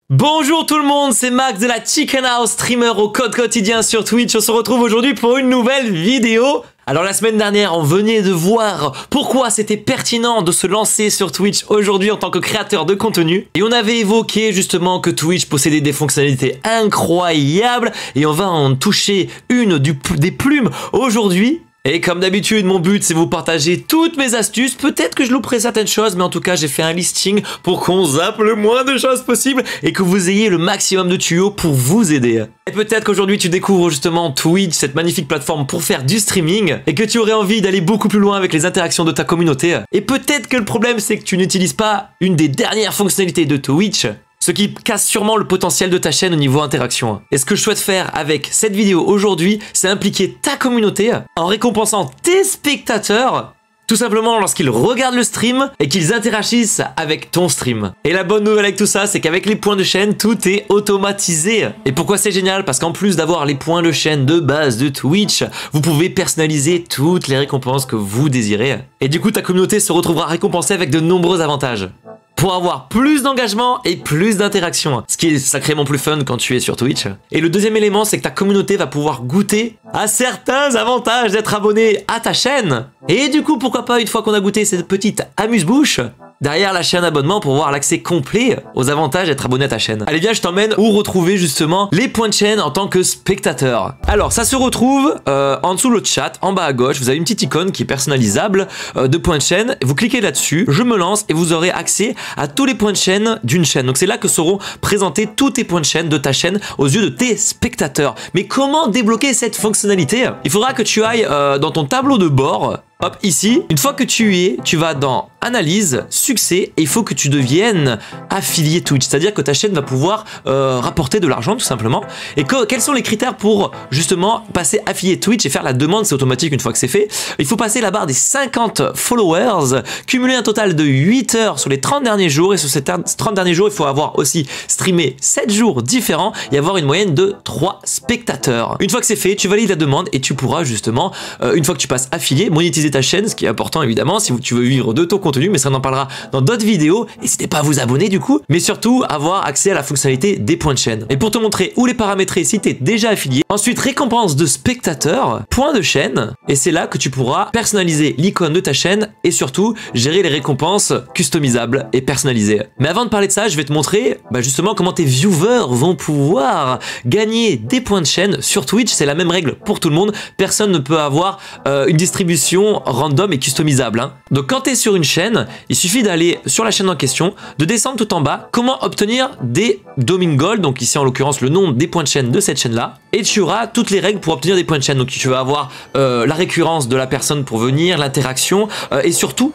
Bonjour tout le monde, c'est Max de la Chicken House, streamer au code quotidien sur Twitch. On se retrouve aujourd'hui pour une nouvelle vidéo. Alors la semaine dernière, on venait de voir pourquoi c'était pertinent de se lancer sur Twitch aujourd'hui en tant que créateur de contenu. Et on avait évoqué justement que Twitch possédait des fonctionnalités incroyables. Et on va en toucher une des plumes aujourd'hui. Et comme d'habitude, mon but c'est vous partager toutes mes astuces. Peut-être que je louperai certaines choses, mais en tout cas j'ai fait un listing pour qu'on zappe le moins de choses possible et que vous ayez le maximum de tuyaux pour vous aider. Et peut-être qu'aujourd'hui tu découvres justement Twitch, cette magnifique plateforme pour faire du streaming, et que tu aurais envie d'aller beaucoup plus loin avec les interactions de ta communauté. Et peut-être que le problème c'est que tu n'utilises pas une des dernières fonctionnalités de Twitch, ce qui casse sûrement le potentiel de ta chaîne au niveau interaction. Et ce que je souhaite faire avec cette vidéo aujourd'hui, c'est impliquer ta communauté en récompensant tes spectateurs, tout simplement lorsqu'ils regardent le stream et qu'ils interagissent avec ton stream. Et la bonne nouvelle avec tout ça, c'est qu'avec les points de chaîne, tout est automatisé. Et pourquoi c'est génial? Parce qu'en plus d'avoir les points de chaîne de base de Twitch, vous pouvez personnaliser toutes les récompenses que vous désirez. Et du coup, ta communauté se retrouvera récompensée avec de nombreux avantages, pour avoir plus d'engagement et plus d'interaction, ce qui est sacrément plus fun quand tu es sur Twitch. Et le deuxième élément, c'est que ta communauté va pouvoir goûter à certains avantages d'être abonné à ta chaîne. Et du coup, pourquoi pas, une fois qu'on a goûté cette petite amuse-bouche, derrière lâcher un abonnement pour voir l'accès complet aux avantages d'être abonné à ta chaîne. Allez, viens, je t'emmène où retrouver justement les points de chaîne en tant que spectateur. Alors, ça se retrouve en dessous le chat, en bas à gauche. Vous avez une petite icône qui est personnalisable de points de chaîne. Vous cliquez là-dessus, je me lance et vous aurez accès à tous les points de chaîne d'une chaîne. Donc, c'est là que seront présentés tous tes points de chaîne de ta chaîne aux yeux de tes spectateurs. Mais comment débloquer cette fonctionnalité? Il faudra que tu ailles dans ton tableau de bord. Hop, ici, une fois que tu y es, tu vas dans Analyse, Succès, et il faut que tu deviennes affilié Twitch. C'est-à-dire que ta chaîne va pouvoir rapporter de l'argent, tout simplement. Et quels sont les critères pour, justement, passer affilié Twitch et faire la demande? C'est automatique une fois que c'est fait. Il faut passer la barre des 50 followers, cumuler un total de 8 heures sur les 30 derniers jours. Et sur ces 30 derniers jours, il faut avoir aussi streamé 7 jours différents et avoir une moyenne de 3 spectateurs. Une fois que c'est fait, tu valides la demande et tu pourras, justement, une fois que tu passes affilié, monétiser ta chaîne, ce qui est important évidemment si tu veux vivre de ton contenu, mais ça on en parlera dans d'autres vidéos. N'hésitez pas à vous abonner du coup, mais surtout avoir accès à la fonctionnalité des points de chaîne. Et pour te montrer où les paramétrer si tu es déjà affilié, ensuite récompense de spectateurs, points de chaîne, et c'est là que tu pourras personnaliser l'icône de ta chaîne et surtout gérer les récompenses customisables et personnalisées. Mais avant de parler de ça, je vais te montrer justement comment tes viewers vont pouvoir gagner des points de chaîne sur Twitch. C'est la même règle pour tout le monde, personne ne peut avoir une distribution random et customisable. Donc quand tu es sur une chaîne, il suffit d'aller sur la chaîne en question, de descendre tout en bas, comment obtenir des Domain Gold, donc ici en l'occurrence le nom des points de chaîne de cette chaîne là, et tu auras toutes les règles pour obtenir des points de chaîne. Donc tu vas avoir la récurrence de la personne pour venir, l'interaction, et surtout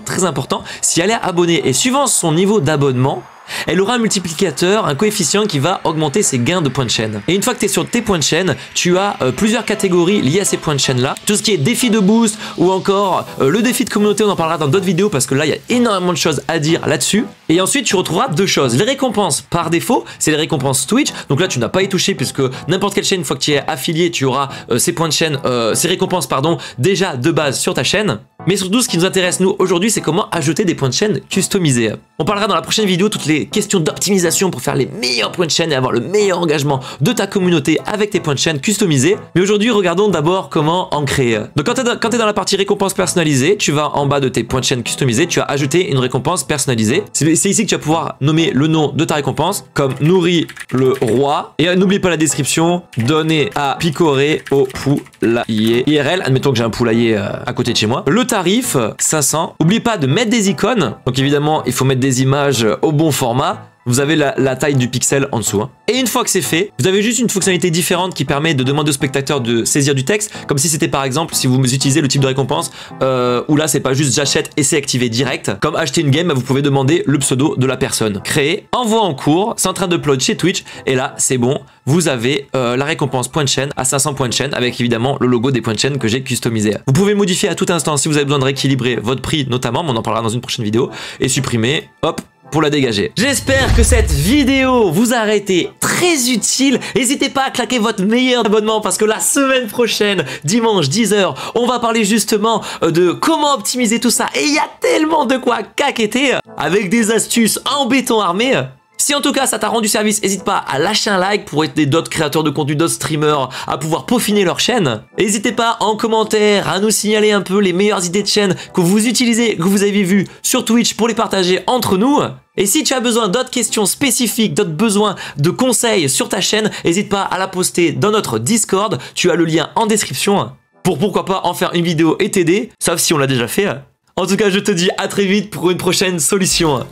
très important, si elle est abonnée. Et suivant son niveau d'abonnement, elle aura un multiplicateur, un coefficient qui va augmenter ses gains de points de chaîne. Et une fois que tu es sur tes points de chaîne, tu as plusieurs catégories liées à ces points de chaîne là. Tout ce qui est défi de boost ou encore le défi de communauté, on en parlera dans d'autres vidéos parce que là il y a énormément de choses à dire là-dessus. Et ensuite tu retrouveras deux choses. Les récompenses par défaut, c'est les récompenses Twitch. Donc là tu n'as pas y touché puisque n'importe quelle chaîne, une fois que tu es affilié, tu auras ces points de chaîne, ces récompenses pardon, déjà de base sur ta chaîne. Mais surtout, ce qui nous intéresse, nous, aujourd'hui, c'est comment ajouter des points de chaîne customisés. On parlera dans la prochaine vidéo toutes les questions d'optimisation pour faire les meilleurs points de chaîne et avoir le meilleur engagement de ta communauté avec tes points de chaîne customisés. Mais aujourd'hui, regardons d'abord comment en créer. Donc, quand tu es dans la partie récompense personnalisée, tu vas en bas de tes points de chaîne customisés, tu as ajouté une récompense personnalisée. C'est ici que tu vas pouvoir nommer le nom de ta récompense, comme Nourri le roi. Et n'oublie pas la description, donner à picorer au poulailler IRL. Admettons que j'ai un poulailler à côté de chez moi. Le tarif 500. N'oublie pas de mettre des icônes. Donc évidemment, il faut mettre des images au bon format. Vous avez la taille du pixel en dessous. Et une fois que c'est fait, vous avez juste une fonctionnalité différente qui permet de demander au spectateur de saisir du texte, comme si c'était par exemple, si vous utilisez le type de récompense, où là c'est pas juste j'achète et c'est activé direct. Comme acheter une game, vous pouvez demander le pseudo de la personne. Créer, envoi en cours, c'est en train d'upload chez Twitch, et là c'est bon, vous avez la récompense point de chaîne à 500 points de chaîne, avec évidemment le logo des points de chaîne que j'ai customisé. Vous pouvez modifier à tout instant si vous avez besoin de rééquilibrer votre prix notamment, mais on en parlera dans une prochaine vidéo, et supprimer, hop, pour la dégager. J'espère que cette vidéo vous a été très utile. N'hésitez pas à claquer votre meilleur abonnement parce que la semaine prochaine, dimanche 10 h, on va parler justement de comment optimiser tout ça. Et il y a tellement de quoi caqueter avec des astuces en béton armé Si en tout cas ça t'a rendu service, n'hésite pas à lâcher un like pour aider d'autres créateurs de contenu, d'autres streamers à pouvoir peaufiner leur chaîne. N'hésitez pas en commentaire à nous signaler un peu les meilleures idées de chaîne que vous utilisez, que vous avez vues sur Twitch pour les partager entre nous. Et si tu as besoin d'autres questions spécifiques, d'autres besoins de conseils sur ta chaîne, n'hésite pas à la poster dans notre Discord. Tu as le lien en description pour pourquoi pas en faire une vidéo et t'aider, sauf si on l'a déjà fait. En tout cas, je te dis à très vite pour une prochaine solution.